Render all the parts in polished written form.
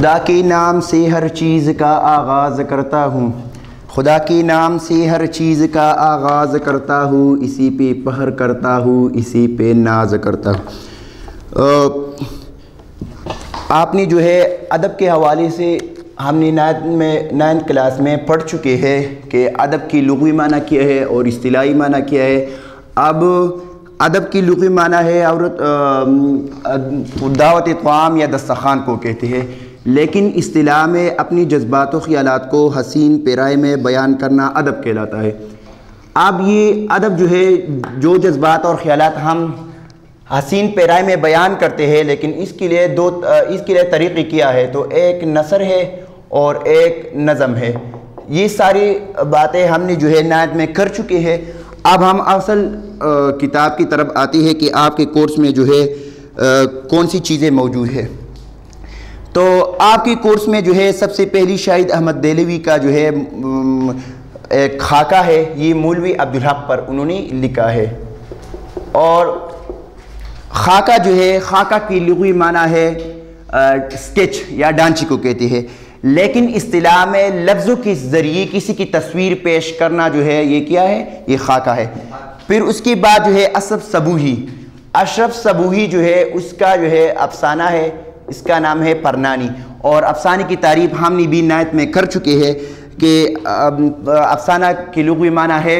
خدا کے نام سے ہر چیز کا آغاز کرتا ہوں، خدا کے نام سے ہر چیز کا آغاز کرتا ہوں، اسی پہ پہر کرتا ہوں، اسی پہ ناز کرتا ہوں۔ آپ نے جو ہے ادب کے حوالے سے ہم نے نائنتھ کلاس میں پڑھ چکے ہیں کہ ادب کی لغوی معنی کیا ہے اور اصطلاحی معنی کیا ہے۔ اب ادب کی لغوی معنی ہے دعوت طعام یا دسترخوان کو کہتے ہیں، لیکن اصطلاح میں اپنی جذبات و خیالات کو حسین پیرائے میں بیان کرنا ادب کہلاتا ہے۔ اب یہ ادب جو ہے، جو جذبات اور خیالات ہم حسین پیرائے میں بیان کرتے ہیں، لیکن اس کے لیے طریقے کیا ہے، تو ایک نثر ہے اور ایک نظم ہے۔ یہ ساری باتیں ہم نے جو ہے نائنتھ میں کر چکے ہیں۔ اب ہم اصل کتاب کی طرف آتے ہیں کہ آپ کے کورس میں جو ہے کون سی چیزیں موجود ہے۔ تو آپ کے کورس میں جو ہے سب سے پہلی شاہد احمد دہلوی کا جو ہے ایک خاکہ ہے، یہ مولوی عبدالحق پر انہوں نے لکھا ہے۔ اور خاکہ جو ہے، خاکہ کی لغوی معنی ہے اسکیچ یا ڈانچی کو کہتے ہیں، لیکن اصطلاح میں لفظوں کے ذریعے کسی کی تصویر پیش کرنا جو ہے یہ کیا ہے، یہ خاکہ ہے۔ پھر اس کے بعد جو ہے اشرف صبوحی جو ہے اس کا جو ہے افسانہ ہے، اس کا نام ہے پرنانی، اور افسانے کی تعریف ہم نے بھی نائنتھ میں کر چکے ہیں کہ افسانہ کی لغوی معنی ہے،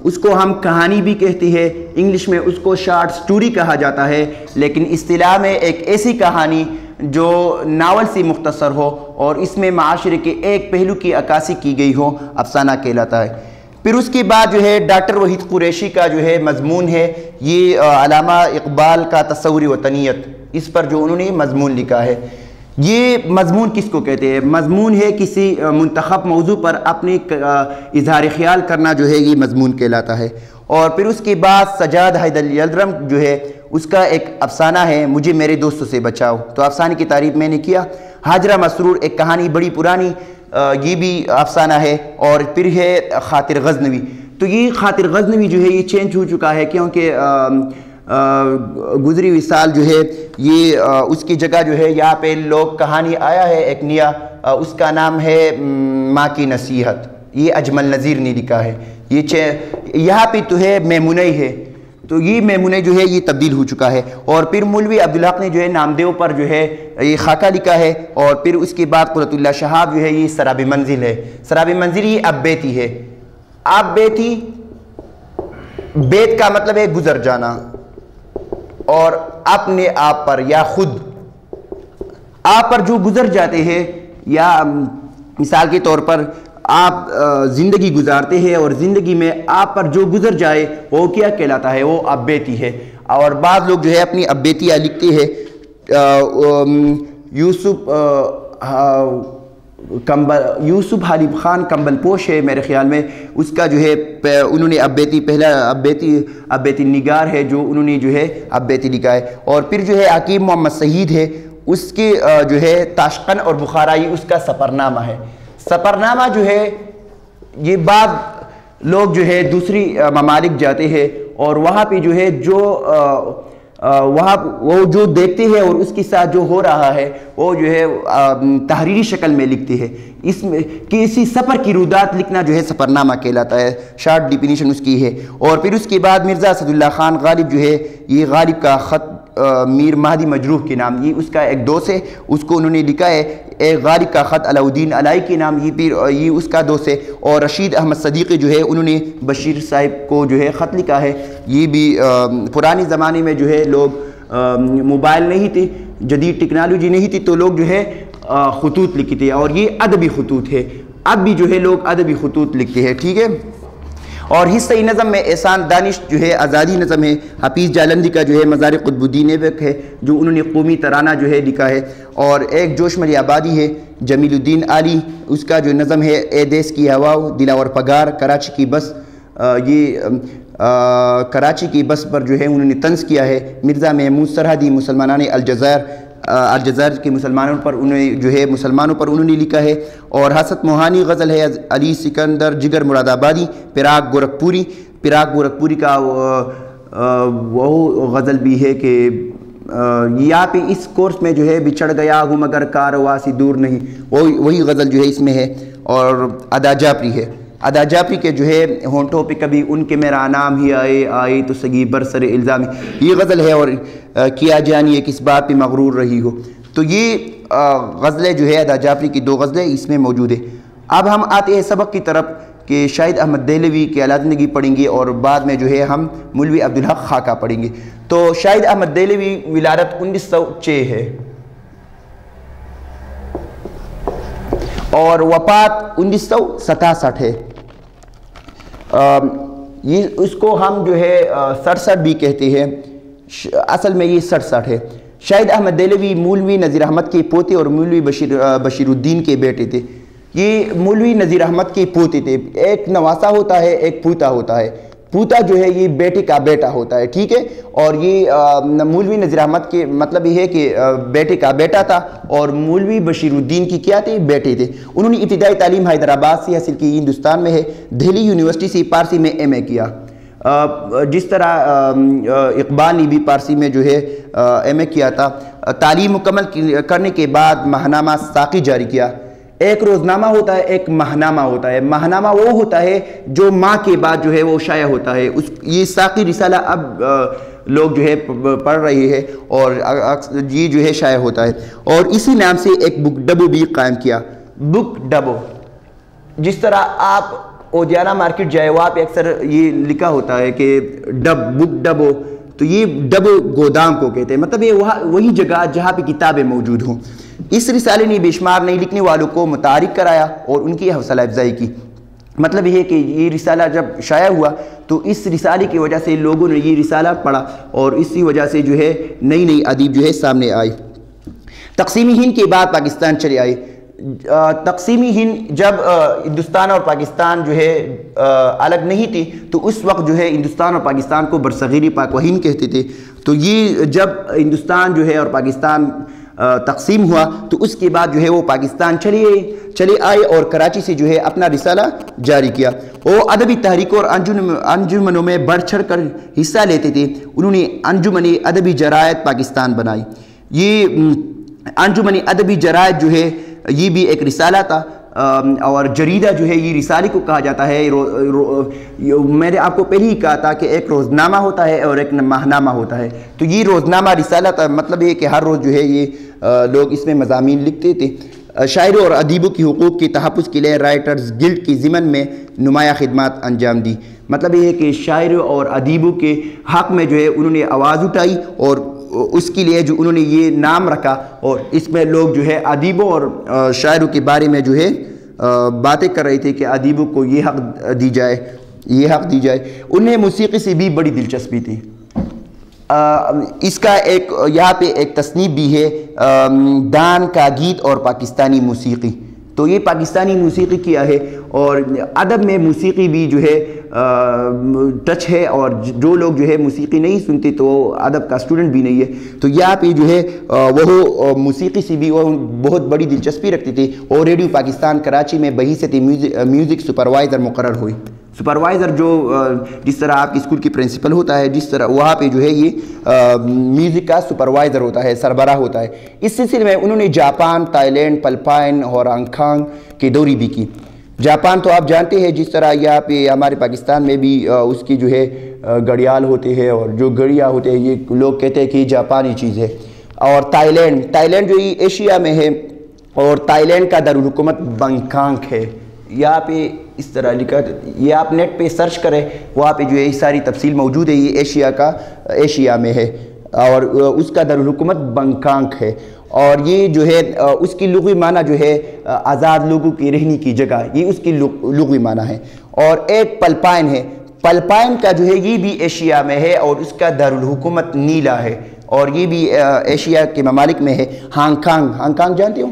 اس کو ہم کہانی بھی کہتے ہیں، انگلش میں اس کو شارٹ سٹوری کہا جاتا ہے، لیکن اصطلاح میں ایک ایسی کہانی جو ناول سے مختصر ہو اور اس میں معاشرے کے ایک پہلو کی عکاسی کی گئی ہو، افسانہ کہلاتا ہے۔ پھر اس کے بعد جو ہے ڈاکٹر وحید قریشی کا جو ہے مضمون ہے، یہ علامہ اقبال کا تصور وطنیت، اس پر جو انہوں نے مضمون لکھا ہے۔ یہ مضمون کس کو کہتے ہیں؟ مضمون ہے کسی منتخب موضوع پر اپنے اظہار خیال کرنا جو ہے یہ مضمون کہلاتا ہے۔ اور پھر اس کے بعد سجاد حیدر یلدرم جو ہے اس کا ایک افسانہ ہے مجھے میرے دوستوں سے بچاؤ، تو افسانے کی تعریف میں نے کیا۔ حاجرہ مسرور ایک کہانی بڑی پرانی، یہ بھی افسانہ ہے۔ اور پھر ہے خاطر غزنوی، تو یہ خاطر غزنوی جو ہے یہ چینج ہو چکا ہے، کیونکہ گزری ہوئی سال جو ہے یہ اس کی جگہ جو ہے یہاں پہ لوگ کہانی آیا ہے ایک نیا، اس کا نام ہے ماں کی نصیحت، یہ اجمل نذیر نے لکھا ہے۔ یہاں پہ تو ہے میمونہ ہے، تو یہ میمونہ جو ہے یہ تبدیل ہو چکا ہے۔ اور پھر مولوی عبدالحق نے جو ہے نامدیو پر جو ہے یہ خاکہ لکھا ہے۔ اور پھر اس کے بعد قرۃ اللہ شہاب جو ہے یہ سراب منزل ہے۔ سراب منزل یہ اب بیتی ہے۔ اب بیتی، بیت کا مطلب ہے گزر جانا، اور اپنے آپ پر یا خود آپ پر جو گزر جاتے ہیں، یا مثال کے طور پر آپ زندگی گزارتے ہیں اور زندگی میں آپ پر جو گزر جائے وہ کیا کہلاتا ہے، وہ اب بیتی ہے۔ اور بعض لوگ جو ہے اپنی اب بیتیاں لکھتے ہیں۔ یوسف حلیب خان کمبل پوش ہے میرے خیال میں، اس کا جو ہے انہوں نے اب بیتی نگار ہے جو انہوں نے جو ہے اب بیتی لکھا ہے۔ اور پھر جو ہے حکیم محمد سعید ہے، اس کے جو ہے تاشقند اور بخارا یہ اس کا سفرنامہ ہے۔ سفرنامہ جو ہے یہ بعض لوگ جو ہے دوسری ممالک جاتے ہیں اور وہاں پہ جو ہے وہاں وہ جو دیکھتے ہیں اور اس کے ساتھ جو ہو رہا ہے وہ جو ہے تحریری شکل میں لکھتے ہیں۔ اس میں کسی سفر کی رویداد لکھنا جو ہے سفرنامہ کہلاتا ہے، شارٹ ڈیفینیشن اس کی ہے۔ اور پھر اس کے بعد مرزا اسد اللہ خان غالب جو ہے یہ غالب کا خط میر مہدی مجروح کے نام، یہ اس کا ایک دوست ہے، اس کو انہوں نے لکھا ہے۔ ایک غالب کا خط علاؤدین علائی کے نام، یہ اس کا دوست ہے۔ اور رشید احمد صدیقی جو ہے انہوں نے بشیر صاحب کو جو ہے خط لکھا ہے۔ یہ بھی پرانے زمانے میں جو ہے لوگ موبائل نہیں تھے، جدید ٹیکنالوجی نہیں تھی، تو لوگ جو ہے خطوط لکھتے تھے، اور یہ ادبی خطوط ہے۔ اب بھی جو ہے لوگ ادبی خطوط لکھتے ہیں، ٹھیک ہے۔ اور حصہ نظم میں احسان دانش جو ہے آزادی نظم ہے، حفیظ جالندی کا جو ہے مزار قطب الدین ایبک ہے جو انہوں نے قومی ترانہ جو ہے لکھا ہے۔ اور ایک جوش ملی آبادی ہے جمیل الدین علی، اس کا جو نظم ہے اے دیس کی ہوا دلاور پگار کراچی کی بس، یہ کراچی کی بس پر جو ہے انہوں نے طنز کیا ہے۔ مرزا محمود سرحدی مسلمانان الجزائر کے مسلمانوں پر انہوں نے لکھا ہے۔ اور حسن موہانی غزل ہے علی سکندر جگر مراد آبادی، پراگ گورکھپوری کا وہ غزل بھی ہے کہ یہاں پہ اس کورس میں جو ہے بچھڑ گیا ہوں مگر کارواں سے دور نہیں، وہی غزل جو ہے اس میں ہے۔ اور ادا جعفری ہے، ادا جعفری کے جو ہے ہونٹوں پہ کبھی ان کے میرا نام ہی آئے تو سگی برسر الزام، یہ غزل ہے۔ اور کیا جانیے کس بات پہ مغرور رہی ہو، تو یہ غزلیں جو ہے ادا جعفری کی 2 غزلیں اس میں موجود ہے۔ اب ہم آتے ہیں سبق کی طرف کہ شاہد احمد دہلوی کی اعلیٰ زندگی پڑھیں گے اور بعد میں جو ہے ہم مولوی عبدالحق خاکہ پڑھیں گے۔ تو شاہد احمد دہلوی ولادت 1906 ہے اور وفات 1967 ہے۔ اس کو ہم جو ہے 67 بھی کہتے ہیں، اصل میں یہ 67 ہے۔ شاہد احمد دہلوی مولوی نذیر احمد کے پوتے اور مولوی بشیر الدین کے بیٹے تھے۔ یہ مولوی نذیر احمد کے پوتے تھے، ایک نواسا ہوتا ہے ایک پوتا ہوتا ہے، پوتا جو ہے یہ بیٹے کا بیٹا ہوتا ہے، ٹھیک ہے۔ اور یہ مولوی نذیر احمد کے مطلب یہ ہے کہ بیٹے کا بیٹا تھا، اور مولوی بشیر الدین کی کیا تھے؟ بیٹے تھے۔ انہوں نے ابتدائی تعلیم حیدرآباد سے حاصل کی، ہندوستان میں ہے، دہلی یونیورسٹی سے پارسی میں ایم اے کیا۔ جس طرح اقبال نے بھی پارسی میں جو ہے ایم اے کیا تھا۔ تعلیم مکمل کرنے کے بعد ماہنامہ ساقی جاری کیا۔ ایک روزنامہ ہوتا ہے، ایک ماہنامہ ہوتا ہے۔ ماہنامہ وہ ہوتا ہے جو ماہ کے بعد جو ہے وہ شائع ہوتا ہے، یہ ساقی رسالہ اب لوگ جو ہے پڑھ رہے ہیں اور یہ جو ہے شائع ہوتا ہے۔ اور اسی نام سے ایک بک ڈبو بھی قائم کیا، بک ڈبو۔ جس طرح آپ اوجیانہ مارکیٹ جائے وہاں پہ اکثر یہ لکھا ہوتا ہے کہ بک ڈبو، تو یہ ڈبو گودام کو کہتے ہیں، مطلب یہ وہی جگہ جہاں پہ کتابیں موجود ہوں۔ اس رسالے نے بے شمار نئی لکھنے والوں کو متحرک کرایا اور ان کی حوصلہ افزائی کی۔ مطلب یہ ہے کہ یہ رسالہ جب شائع ہوا تو اس رسالے کی وجہ سے لوگوں نے یہ رسالہ پڑھا اور اسی وجہ سے جو ہے نئی ادیب جو ہے سامنے آئی۔ تقسیم ہند کے بعد پاکستان چلے آئے۔ تقسیم ہند جب ہندوستان اور پاکستان جو ہے الگ نہیں تھی تو اس وقت جو ہے ہندوستان اور پاکستان کو برصغیر پاک و ہند کہتے تھے۔ تو یہ جب ہندوستان جو ہے اور پاکستان تقسیم ہوا تو اس کے بعد جو ہے وہ پاکستان چلے آئے اور کراچی سے جو ہے اپنا رسالہ جاری کیا۔ وہ ادبی تحریکوں اور انجمنوں میں بڑھ چڑھ کر حصہ لیتے تھے۔ انہوں نے انجمن ادبی جرائد پاکستان بنائی۔ یہ انجمن ادبی جرائد جو ہے یہ بھی ایک رسالہ تھا، اور جریدہ جو ہے یہ رسالے کو کہا جاتا ہے۔ میں نے آپ کو پہلے ہی کہا تھا کہ ایک روزنامہ ہوتا ہے اور ایک ماہنامہ ہوتا ہے، تو یہ روزنامہ رسالہ تھا، مطلب یہ کہ ہر روز جو ہے یہ لوگ اس میں مضامین لکھتے تھے۔ شاعروں اور ادیبوں کی حقوق کے تحفظ کے لیے رائٹرز گلڈ کی ضمن میں نمایاں خدمات انجام دی۔ مطلب یہ ہے کہ شاعروں اور ادیبوں کے حق میں جو ہے انہوں نے آواز اٹھائی اور اس کے لیے جو انہوں نے یہ نام رکھا، اور اس میں لوگ جو ہے ادیبوں اور شاعروں کے بارے میں جو ہے باتیں کر رہے تھے کہ ادیبوں کو یہ حق دی جائے، یہ حق دی جائے۔ انہیں موسیقی سے بھی بڑی دلچسپی تھی۔ اس کا ایک یہاں پہ ایک تصنیف بھی ہے، دان کا گیت اور پاکستانی موسیقی۔ تو یہ پاکستانی موسیقی کیا ہے، اور ادب میں موسیقی بھی جو ہے ٹچ ہے، اور جو لوگ جو ہے موسیقی نہیں سنتے تو ادب کا سٹوڈنٹ بھی نہیں ہے۔ تو یہاں پہ جو ہے وہ موسیقی سے بھی وہ بہت بڑی دلچسپی رکھتے تھے، اور ریڈیو پاکستان کراچی میں بحیثیت میوزک سپروائزر مقرر ہوئی۔ سپروائزر جو جس طرح آپ کی اسکول کی پرنسپل ہوتا ہے، جس طرح وہاں پہ جو ہے یہ میوزک کا سپروائزر ہوتا ہے، سربراہ ہوتا ہے۔ اس سلسلے میں انہوں نے جاپان، تائی لینڈ، فلپائن اور ہانگ کانگ کی دوری بھی کی۔ جاپان تو آپ جانتے ہیں، جس طرح یہاں پہ ہمارے پاکستان میں بھی اس کی جو ہے گھڑیال ہوتے ہیں، اور جو گھڑیاں ہوتے ہیں یہ لوگ کہتے ہیں کہ یہ جاپانی چیز ہے۔ اور تائی لینڈ جو یہ ایشیا میں ہے، اور تائی لینڈ کا دارالحکومت بنکاک ہے۔ یہاں پہ اس طرح لکھا، یہ آپ نیٹ پہ سرچ کریں، وہاں پہ جو ہے یہ ساری تفصیل موجود ہے۔ یہ ایشیا میں ہے، اور اس کا دارالحکومت بنکاک ہے۔ اور یہ جو ہے اس کی لغوی معنی جو ہے آزاد لوگوں کی رہنے کی جگہ، یہ اس کی لغوی معنی ہے۔ اور ایک پلپائن ہے، پلپائن کا جو ہے یہ بھی ایشیا میں ہے، اور اس کا دارالحکومت نیلا ہے، اور یہ بھی ایشیا کے ممالک میں ہے۔ ہانگ کانگ جانتے ہو؟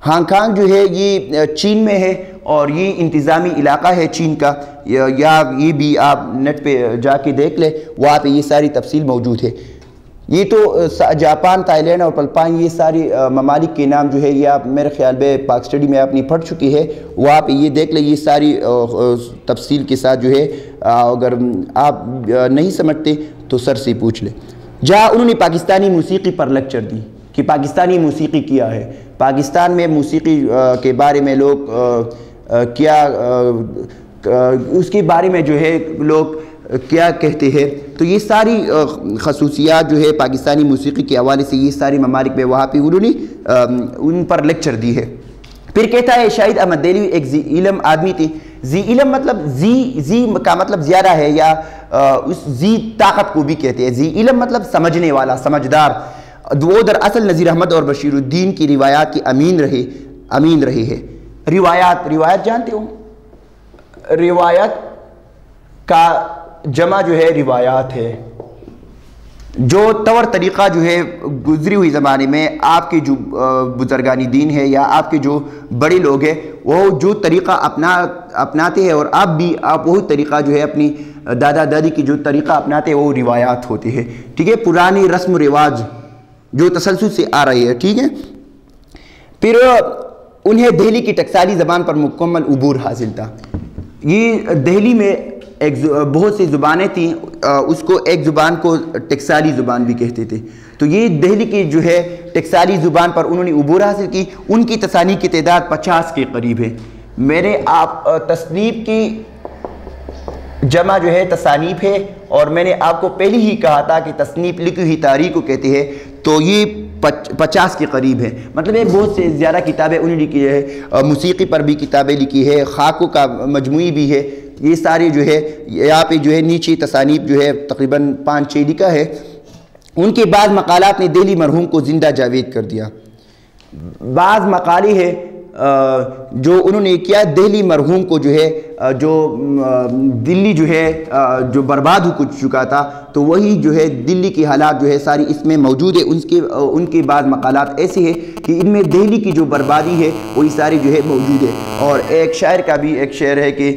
ہانگ کانگ جو ہے یہ چین میں ہے، اور یہ انتظامی علاقہ ہے چین کا، یا یہ بھی آپ نیٹ پہ جا کے دیکھ لیں، وہاں پہ یہ ساری تفصیل موجود ہے۔ یہ تو جاپان، تائی لینڈ اور فلپائن، یہ ساری ممالک کے نام جو ہے یہ آپ میرے خیال میں پاک اسٹڈی میں آپ نے پڑھ چکی ہے، وہاں پہ یہ دیکھ لیں، یہ ساری تفصیل کے ساتھ جو ہے، اگر آپ نہیں سمجھتے تو سر سے پوچھ لیں۔ جہاں انہوں نے پاکستانی موسیقی پر لیکچر دی کہ پاکستانی موسیقی کیا ہے، پاکستان میں موسیقی کے بارے میں لوگ کیا اس کے بارے میں جو ہے لوگ کیا کہتے ہیں. تو یہ ساری خصوصیات جو ہے پاکستانی موسیقی کے حوالے سے یہ ساری ممالک میں وہاں پہ انہوں نے ان پر لیکچر دی ہے. پھر کہتا ہے شاہد احمد دہلوی ایک ذی علم آدمی تھے. ذی علم مطلب ذی کا مطلب زیادہ ہے، یا اس ذی طاقت کو بھی کہتے ہیں. ذی علم مطلب سمجھنے والا، سمجھدار. وہ دراصل نذیر احمد اور بشیر الدین کی روایات کے امین رہے ہیں. روایات جانتے ہو؟ روایت کا جمع جو ہے روایات ہے. جو طور طریقہ جو ہے گزری ہوئی زمانے میں آپ کے جو بزرگانی دین ہے یا آپ کے جو بڑے لوگ ہیں وہ جو طریقہ اپناتے ہیں، اور آپ وہی طریقہ جو ہے اپنی دادا دادی کی جو طریقہ اپناتے ہیں وہ روایات ہوتے ہیں. ٹھیک ہے، پرانی رسم و رواج جو تسلسل سے آ رہی ہے. ٹھیک ہے، پھر انہیں دہلی کی ٹکسالی زبان پر مکمل عبور حاصل تھا. یہ دہلی میں بہت سی زبانیں تھیں، اس کو ایک زبان کو ٹکسالی زبان بھی کہتے تھے. تو یہ دہلی کی جو ہے ٹکسالی زبان پر انہوں نے عبور حاصل کی. ان کی تصانیف کی تعداد 50 کے قریب ہے. میں نے آپ تصنیف کی جمع جو ہے تصانیف ہے، اور میں نے آپ کو پہلے ہی کہا تھا کہ تصنیف لکھی ہوئی تاریخ کو کہتے ہیں. تو یہ 50 کے قریب ہے. مطلب یہ بہت سے زیادہ کتابیں انہوں نے لکھی ہے. موسیقی پر بھی کتابیں لکھی ہے، خاکوں کا مجموعی بھی ہے. یہ سارے جو ہے یہاں پہ جو ہے نیچے تصانیف جو ہے تقریباً 5-6 لکھا ہے. ان کے بعض مقالات نے دہلی مرحوم کو زندہ جاوید کر دیا. بعض مقالے ہیں جو انہوں نے کیا دہلی مرحوم کو جو ہے جو دلی جو ہے جو برباد ہو چکا تھا، تو وہی جو ہے دلی کی حالات جو ہے ساری اس میں موجود ہے. ان کے بعض مقالات ایسے ہیں کہ ان میں دہلی کی جو بربادی ہے وہی ساری جو ہے موجود ہے. اور ایک شاعر کا بھی ایک شعر ہے کہ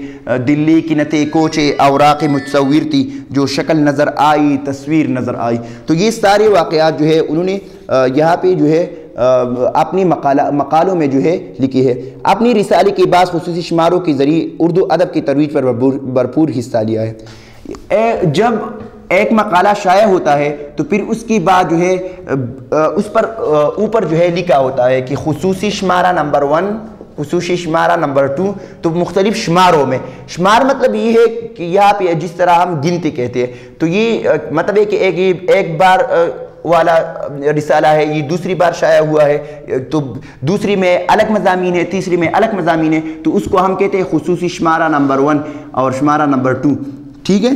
دلی کی نتے کوچے اوراق متصور تھی، جو شکل نظر آئی تصویر نظر آئی. تو یہ سارے واقعات جو ہے انہوں نے یہاں پہ جو ہے اپنی مقالوں میں جو ہے لکھی ہے. اپنی رسالے کے بعض خصوصی شماروں کے ذریعے اردو ادب کی ترویج پر بھرپور حصہ لیا ہے. جب ایک مقالہ شائع ہوتا ہے تو پھر اس کی بعد جو ہے اس پر اوپر جو ہے لکھا ہوتا ہے کہ خصوصی شمارہ نمبر 1، خصوصی شمارہ نمبر 2. تو مختلف شماروں میں، شمار مطلب یہ ہے کہ یہاں پہ جس طرح ہم گنتی کہتے ہیں، تو یہ مطلب ہے کہ ایک بار والا رسالہ ہے، یہ دوسری بار شائع ہوا ہے، تو دوسری میں الگ مضامین ہے، تیسری میں الگ مضامین ہے، تو اس کو ہم کہتے ہیں خصوصی شمارہ نمبر 1 اور شمارہ نمبر 2. ٹھیک ہے،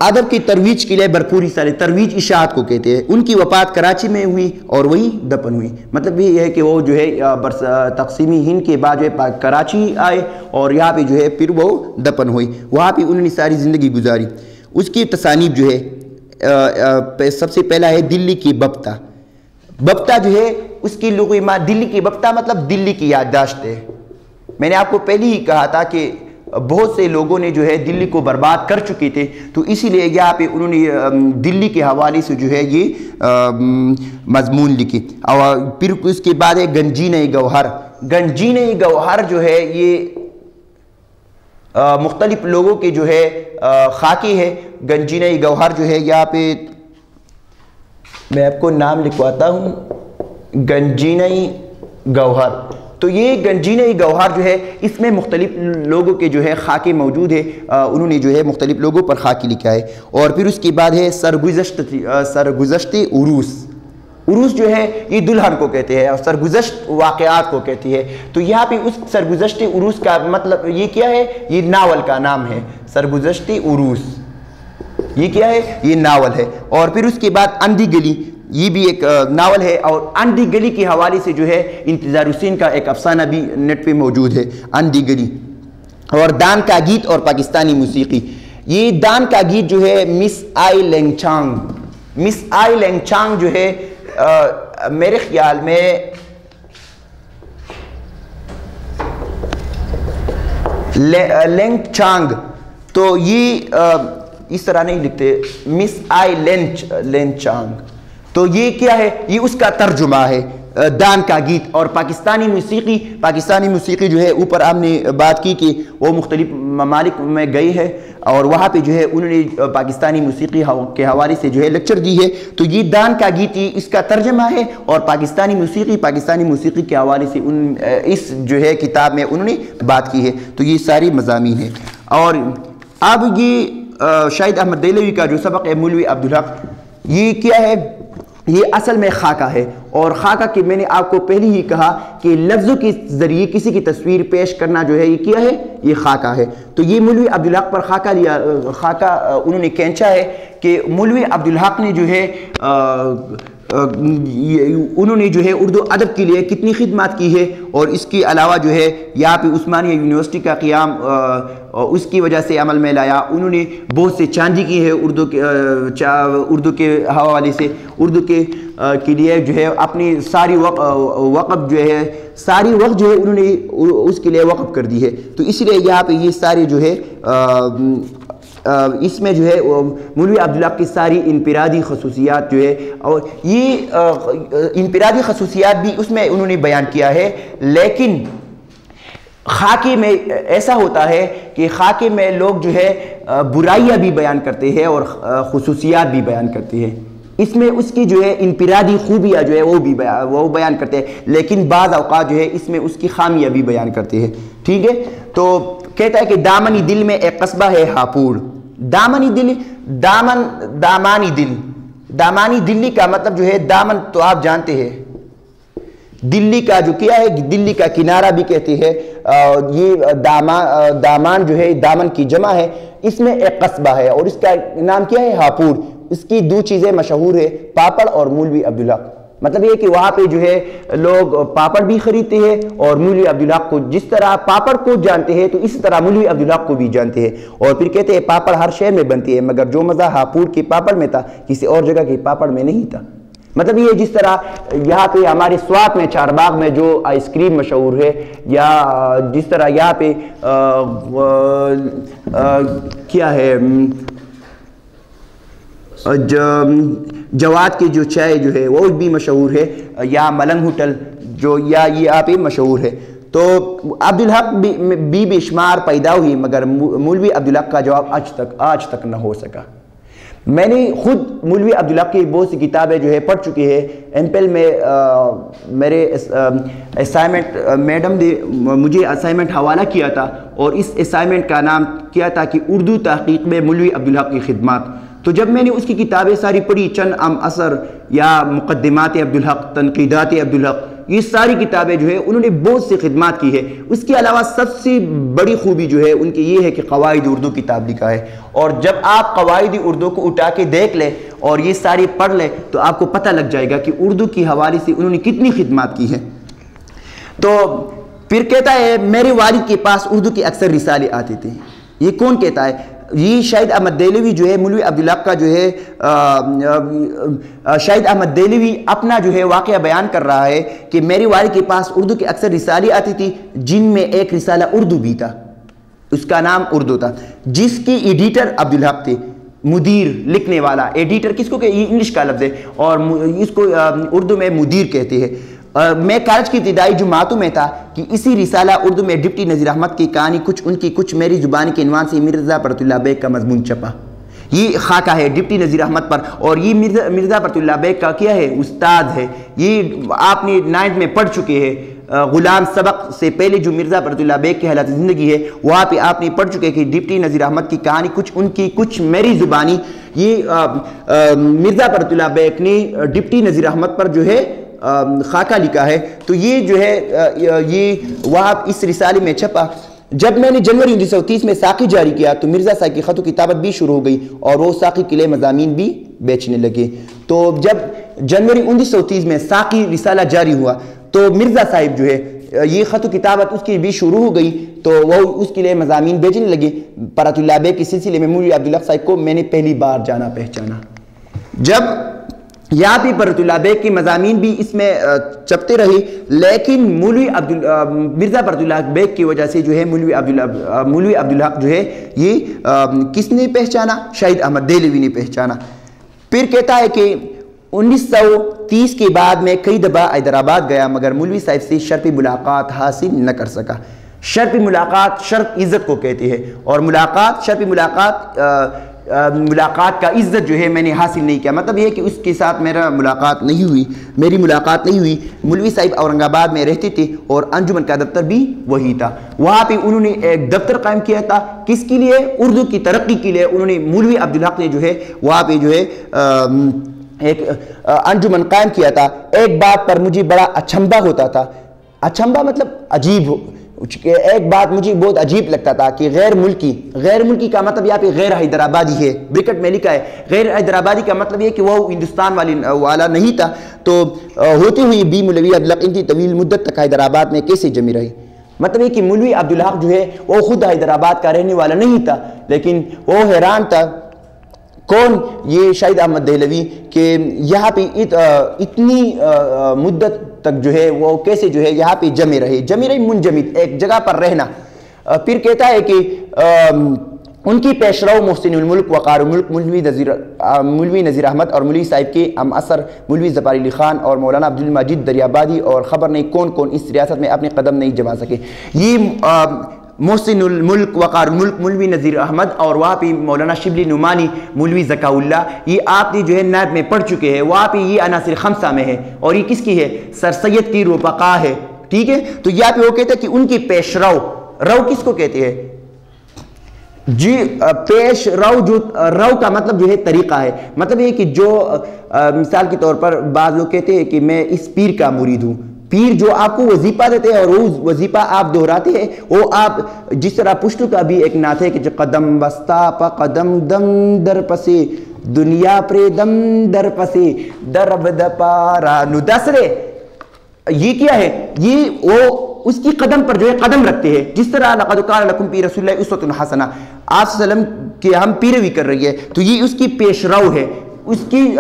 ادب کی ترویج کے لیے بھرپور حصہ لے. ترویج اشاعت کو کہتے ہیں. ان کی وفات کراچی میں ہوئی اور وہی دفن ہوئی. مطلب یہ ہے کہ وہ جو ہے تقسیمی ہند کے بعد جو ہے کراچی آئے اور یہاں پہ جو ہے پھر وہ دفن ہوئی. وہاں پہ انہوں نے ساری زندگی گزاری. اس کی تصانیف جو ہے سب سے پہلا ہے دلی کی ببتا. ببتا جو ہے اس کی لغوی معنی دلی کی ببتا مطلب دلی کی یادداشت ہے. میں نے آپ کو پہلے ہی کہا تھا کہ بہت سے لوگوں نے جو ہے دلی کو برباد کر چکے تھے، تو اسی لیے یہاں پہ انہوں نے دلی کے حوالے سے جو ہے یہ مضمون لکھی. اور پھر اس کے بعد ہے گنجینہ گوہر. گنجینہ گوہر جو ہے یہ مختلف لوگوں کے جو ہے خاکی ہے. گنجینہ گوہر جو ہے یہاں پہ میں آپ کو نام لکھواتا ہوں، گنجینہ گوہر. تو یہ گنجینہ گوہر جو ہے اس میں مختلف لوگوں کے جو ہے خاکے موجود ہے. انہوں نے جو ہے مختلف لوگوں پر خاکی لکھا ہے. اور پھر اس کے بعد ہے سرگزشت عروس. عروس جو ہے یہ دلہن کو کہتے ہیں اور سرگزشت واقعات کو کہتی ہے. تو یہاں پہ اس سرگزشت عروس کا مطلب یہ کیا ہے؟ یہ ناول کا نام ہے سرگزشت عروس. یہ کیا ہے؟ یہ ناول ہے. اور پھر اس کے بعد اندھی گلی، یہ بھی ایک ناول ہے. اور اندھی گلی کے حوالے سے جو ہے انتظار حسین کا ایک افسانہ بھی نیٹ پہ موجود ہے، اندھی گلی. اور دان کا گیت اور پاکستانی موسیقی. یہ دان کا گیت جو ہے مس آئی لینگ چانگ جو ہے میرے خیال میں لینگ چانگ، تو یہ اس طرح نہیں لکھتے، مس آئی لینگ چانگ. تو یہ کیا ہے؟ یہ اس کا ترجمہ ہے. دان کا گیت اور پاکستانی موسیقی جو ہے اوپر آپ نے بات کی کہ وہ مختلف ممالک میں گئی ہے اور وہاں پہ جو ہے انہوں نے پاکستانی موسیقی کے حوالے سے جو ہے لیکچر دی ہے. تو یہ دان کا گیت اس کا ترجمہ ہے اور پاکستانی موسیقی کے حوالے سے اس جو ہے کتاب میں انہوں نے بات کی ہے. تو یہ ساری مضامین ہیں. اور اب یہ شاہد احمد دہلوی کا جو سبق ہے مولوی عبدالحق، یہ کیا ہے؟ یہ اصل میں خاکہ ہے. اور خاکہ کہ میں نے آپ کو پہلے ہی کہا کہ لفظوں کے ذریعے کسی کی تصویر پیش کرنا جو ہے یہ کیا ہے؟ یہ خاکہ ہے. تو یہ مولوی عبدالحق پر خاکہ انہوں نے کھینچا ہے کہ مولوی عبدالحق نے جو ہے انہوں نے جو ہے اردو ادب کے لیے کتنی خدمات کی ہے. اور اس کے علاوہ جو ہے یہاں پہ عثمانیہ یونیورسٹی کا قیام اس کی وجہ سے عمل میں لایا. انہوں نے بہت سے چاندی کی ہے اردو کے حوالے سے، اردو کے لیے جو ہے اپنی ساری وقف جو ہے انہوں نے اس کے لیے وقف کر دی ہے. تو اس لیے یہاں پہ یہ سارے جو ہے اس میں جو ہے مولوی عبدالحق کی ساری انفرادی خصوصیات جو ہے، اور یہ انفرادی خصوصیات بھی اس میں انہوں نے بیان کیا ہے. لیکن خاکے میں ایسا ہوتا ہے کہ خاکے میں لوگ جو ہے برائیاں بھی بیان کرتے ہیں اور خصوصیات بھی بیان کرتے ہیں. اس میں اس کی جو ہے انفرادی خوبیاں جو ہے وہ بیان کرتے ہیں، لیکن بعض اوقات جو ہے اس میں اس کی خامیاں بھی بیان کرتے ہیں. ٹھیک ہے. تو کہتا ہے کہ دامنی دل میں ایک قصبہ ہے ہاپوڑ. دامنی دلی کا مطلب جو ہے دامن تو آپ جانتے ہیں، دلی کا جو کیا ہے دلی کا کنارہ بھی کہتے ہیں. یہ دامان جو ہے دامن کی جمع ہے. اس میں ایک قصبہ ہے اور اس کا نام کیا ہے؟ ہاپوڑ. اس کی دو چیزیں مشہور ہے، پاپڑ اور مولوی عبدالحق. مطلب یہ کہ وہاں پہ جو ہے لوگ پاپڑ بھی خریدتے ہیں اور مولوی عبدالحق کو جس طرح پاپڑ کو جانتے ہیں تو اسی طرح مولوی عبدالحق کو بھی جانتے ہیں. اور پھر کہتے ہیں پاپڑ ہر شہر میں بنتی ہے مگر جو مزہ ہاپوڑ کے پاپڑ میں تھا کسی اور جگہ کے پاپڑ میں نہیں تھا. مطلب یہ جس طرح یہاں پہ ہمارے سوات میں چار باغ میں جو آئس کریم مشہور ہے، یا جس طرح یہاں پہ کیا ہے جواد کی جو چائے جو ہے وہ بھی مشہور ہے، یا ملنگ ہوٹل جو یا یہ آپ ہی مشہور ہے. تو عبدالحق بھی بے شمار پیدا ہوئی مگر مولوی عبدالحق کا جواب آج تک نہ ہو سکا. میں نے خود مولوی عبدالحق کی بہت سی کتابیں جو ہے پڑھ چکی ہے. MPhil میں میرے اسائنمنٹ میڈم نے مجھے اسائنمنٹ حوالہ کیا تھا اور اس اسائنمنٹ کا نام کیا تھا کہ اردو تحقیق میں مولوی عبدالحق کی خدمات. تو جب میں نے اس کی کتابیں ساری پڑھی، چند اثر یا مقدمات عبدالحق، تنقیدات عبدالحق، یہ ساری کتابیں جو ہے انہوں نے بہت سی خدمات کی ہے. اس کے علاوہ سب سے بڑی خوبی جو ہے ان کی یہ ہے کہ قواعد اردو کتاب لکھا ہے. اور جب آپ قواعد اردو کو اٹھا کے دیکھ لیں اور یہ ساری پڑھ لیں تو آپ کو پتہ لگ جائے گا کہ اردو کی حوالے سے انہوں نے کتنی خدمات کی ہیں. تو پھر کہتا ہے میرے والد کے پاس اردو کے اکثر رسالے آتے تھے. یہ کون کہتا ہے؟ یہ شاہد احمد دہلوی جو ہے مولوی عبدالحق کا جو ہے شاہد احمد دہلوی اپنا جو ہے واقعہ بیان کر رہا ہے کہ میرے والد کے پاس اردو کے اکثر رسالے آتی تھی جن میں ایک رسالہ اردو بھی تھا، اس کا نام اردو تھا، جس کی ایڈیٹر عبدالحق تھے. مدیر لکھنے والا، ایڈیٹر کس کو کہ یہ انگلش کا لفظ ہے اور اس کو اردو میں مدیر کہتے ہیں. میں کالج کی ابتدائی جماعتوں میں تھا کہ اسی رسالہ اردو میں ڈپٹی نذیر احمد کی کہانی کچھ میری زبان کے عنوان سے مرزا برۃ اللہ بیگ کا مضمون چھپا. یہ خاکہ ہے ڈپٹی نذیر احمد پر، اور یہ مرزا برۃ اللہ بیگ کا کیا ہے؟ استاد ہے. یہ آپ نے 9th میں پڑھ چکے ہیں. غلام سبق سے پہلے جو مرزا برۃ اللہ بیگ کی حالت زندگی ہے وہاں پہ آپ نے پڑھ چکے کہ ڈپٹی نذیر احمد کی کہانی کچھ میری زبانی. یہ مرزا برۃ اللہ بیگ نے ڈپٹی نذیر احمد پر جو ہے خاکہ لکھا ہے. تو یہ جو ہے یہ وہاں اس رسالے میں چھپا. جب میں نے جنوری 1930 میں ساقی جاری کیا تو مرزا صاحب کی خط و کتابت بھی شروع ہو گئی اور وہ ساقی کے لیے مضامین بھی بیچنے لگے. تو جب جنوری 1930 میں ساقی رسالہ جاری ہوا تو مرزا صاحب جو ہے یہ خط و کتابت اس کی بھی شروع ہو گئی تو وہ اس کے لیے مضامین بیچنے لگے. برۃ اللہ بیگ کے سلسلے میں مولوی عبدالحق صاحب کو میں نے پہلی بار جانا پہچانا. جب یہاں بھی برۃ اللہ بیگ کی مضامین بھی اس میں چھپتے رہے، لیکن مرزا برۃ اللہ بیگ کی وجہ سے جو ہے مولوی عبدالحق جو ہے یہ کس نے پہچانا؟ شاہد احمد دہلوی نے پہچانا. پھر کہتا ہے کہ 1930 کے بعد میں کئی دفعہ حیدرآباد گیا مگر مولوی صاحب سے شرف ملاقات حاصل نہ کر سکا۔ شرف ملاقات شرف عزت کو کہتے ہیں، اور ملاقات شرف ملاقات کا عزت جو ہے میں نے حاصل نہیں کیا، مطلب یہ کہ اس کے ساتھ میری ملاقات نہیں ہوئی۔ مولوی صاحب اورنگ آباد میں رہتے تھے اور انجمن کا دفتر بھی وہی تھا۔ وہاں پہ انہوں نے ایک دفتر قائم کیا تھا، کس کے لیے؟ اردو کی ترقی کے لیے۔ انہوں نے مولوی عبدالحق نے جو ہے وہاں پہ جو ہے ایک انجمن قائم کیا تھا۔ ایک بات پر مجھے بڑا اچھمبا ہوتا تھا، اچھمبا مطلب عجیب، ایک بات مجھے بہت عجیب لگتا تھا کہ غیر ملکی کا مطلب یہاں پہ غیر حیدرآبادی ہے، بریکٹ میں لکھا ہے غیر حیدرآبادی کا مطلب یہ کہ وہ ہندوستان والا نہیں تھا۔ تو ہوتے ہوئے بھی مولوی عبدالحق انتہائی طویل مدت تک حیدرآباد میں کیسے جمے رہے؟ مطلب یہ کہ مولوی عبدالحق جو ہے وہ خود حیدرآباد کا رہنے والا نہیں تھا، لیکن وہ حیران تھا کون؟ یہ شاہد احمد دہلوی، کہ یہاں پہ اتنی مدت تک جو ہے وہ کیسے جو ہے یہاں پہ جمے رہے منجمد ایک جگہ پر رہنا۔ پھر کہتا ہے کہ ان کی پیشرو محسن الملک وقار الملک مولوی نذیر احمد اور مولوی صاحب کے ہم اثر مولوی ظفر علی خان اور مولانا عبدالمجید دریابادی اور خبر نہیں کون کون اس ریاست میں اپنے قدم نہیں جما سکے۔ یہ محسن الملک وقار الملک مولوی نذیر احمد اور وہاں پہ مولانا شبلی نعمانی مولوی ذکا اللہ، یہ آپ نے جو ہے نیب میں پڑھ چکے ہیں، وہاں پہ یہ عناصر خمسہ میں ہے، اور یہ کس کی ہے؟ سر سید کی رفقا ہے، ٹھیک ہے۔ تو یہاں پہ وہ کہتے ہیں کہ ان کی پیشرو، رو کس کو کہتے ہیں؟ جی پیش رو کا مطلب جو ہے طریقہ ہے، مطلب یہ کہ جو مثال کے طور پر بعض لوگ کہتے ہیں کہ میں اس پیر کا مرید ہوں، پیر جو آپ کو وظیفہ دیتے ہیں اور وہ وظیفہ آپ دہراتے ہیں، وہ آپ جس طرح پشتو کا بھی ایک نعت ہے کہ قدم بستا پا قدم دم در پسے دنیا پر دم در پسے درب دپارا ندسرے، یہ کیا ہے؟ یہ وہ اس کی قدم پر جو ہے قدم رکھتے ہیں، جس طرح لقد کان لکم فی رسول اللہ اسوۃ حسنہ، آپ صلی اللہ علیہ وسلم کی ہم پیروی کر رہی ہے، تو یہ اس کی پیش رو ہے، اس کی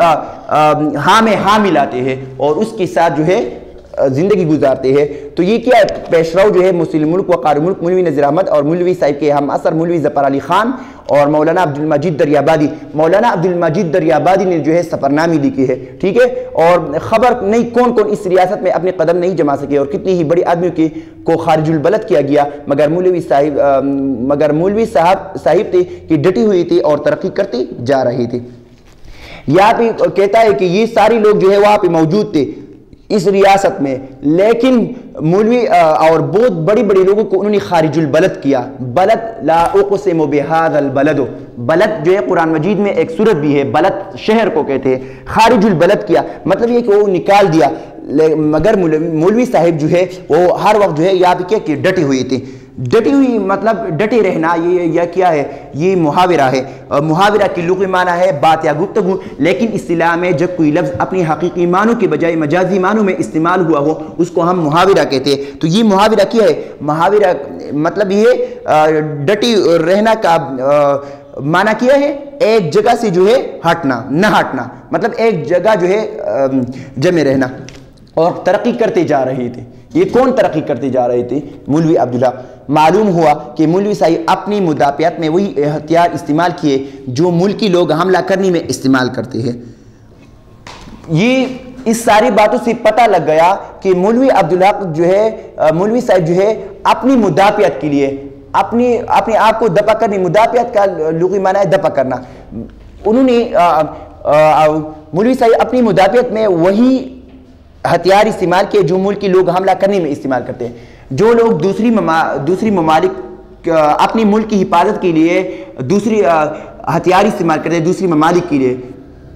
ہاں میں ہاں ملاتے ہیں اور اس کے ساتھ جو ہے زندگی گزارتے ہیں۔ تو یہ کیا ہے؟ پیشرو جو ہے مسلم ملک وقار ملک مولوی نذیر احمد اور مولوی صاحب کے ہم اثر مولوی ظفر علی خان اور مولانا عبدالمجید دریابادی۔ مولانا عبدالمجید دریابادی نے جو ہے سفر نامی لکھی ہے، ٹھیک ہے، اور خبر نہیں کون کون اس ریاست میں اپنے قدم نہیں جما سکے اور کتنی ہی بڑی آدمیوں کو خارج البلد کیا گیا، مگر مولوی صاحب تھے کہ ڈٹی ہوئی تھی اور ترقی کرتے جا رہے تھے۔ یہاں پہ کہتا ہے کہ یہ سارے لوگ جو ہے وہاں پہ موجود تھے اس ریاست میں، لیکن مولوی اور بہت بڑی لوگوں کو انہوں نے خارج البلد کیا۔ بلد لا اقسم بہذا البلد، بلد جو ہے قرآن مجید میں ایک سورت بھی ہے، بلد شہر کو کہتے ہیں، خارج البلد کیا مطلب یہ کہ وہ نکال دیا۔ مگر مولوی صاحب جو ہے وہ ہر وقت جو ہے یاد کیا کہ ڈٹے ہوئے تھے، ڈٹی ہوئی مطلب ڈٹے رہنا، یہ کیا ہے؟ یہ محاورہ ہے، محاورہ کی لغوی معنی ہے بات یا گفتگو، لیکن اصطلاح میں جب کوئی لفظ اپنی حقیقی معنوں کے بجائے مجازی معنوں میں استعمال ہوا ہو اس کو ہم محاورہ کہتے ہیں۔ تو یہ محاورہ کیا ہے؟ محاورہ مطلب یہ ڈٹی رہنا کا معنی کیا ہے؟ ایک جگہ سے جو ہے ہٹنا، نہ ہٹنا، مطلب ایک جگہ جو ہے جمے رہنا، اور ترقی کرتے جا رہے تھے۔ یہ کون ترقی کرتے جا رہے تھے؟ مولوی عبدالحق۔ معلوم ہوا کہ مولوی صاحب اپنی مدافعت میں وہی ہتھیار استعمال کیے جو ملکی لوگ حملہ کرنے میں استعمال کرتے ہیں۔ یہ اس ساری باتوں سے پتہ لگ گیا کہ مولوی عبدالحق جو ہے، مولوی صاحب جو ہے اپنی مدافعت کے لیے اپنے آپ کو دفع کرنے، مدافعت کا لغوی معنی ہے دفع کرنا، انہوں نے مولوی صاحب اپنی مدافعت میں وہی ہتھیار استعمال کیے جو ملک کے لوگ حملہ کرنے میں استعمال کرتے ہیں۔ جو لوگ دوسری ممالک اپنی ملک کی حفاظت کے لیے دوسری ہتھیار استعمال کرتے ہیں، دوسری ممالک کے لیے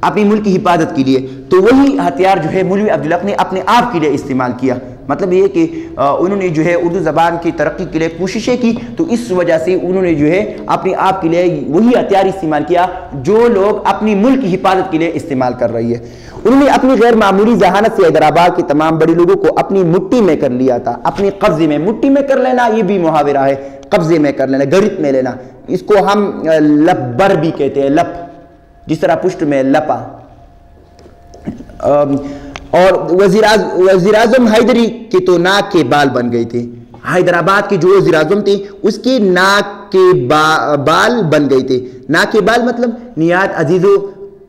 اپنی ملک کی حفاظت کے لیے، تو وہی ہتھیار جو ہے مولوی عبدالحق نے اپنے آپ کے لیے استعمال کیا۔ مطلب یہ کہ انہوں نے جو ہے اردو زبان کی ترقی کے لیے کوششیں کی، تو اس وجہ سے انہوں نے جو ہے اپنے آپ کے لیے وہی ہتھیار استعمال کیا جو لوگ اپنی ملک کی حفاظت کے لیے استعمال کر رہی ہے۔ انہوں نے اپنی غیر معمولی ذہانت سے حیدرآباد کے تمام بڑے لوگوں کو اپنی مٹھی میں کر لیا تھا، اپنے قبضے میں۔ مٹھی میں کر لینا یہ بھی محاورہ ہے، قبضے میں کر لینا، گرفت میں لینا، اس کو ہم لپ بر بھی کہتے ہیں، لپ جس طرح پشت میں لپا۔ اور وزیر اعظم حیدری کے تو ناک کے بال بن گئے تھے، حیدرآباد کے جو وزیر اعظم تھے اس کے ناک کے بال بن گئے تھے۔ ناک کے بال مطلب نہایت عزیز و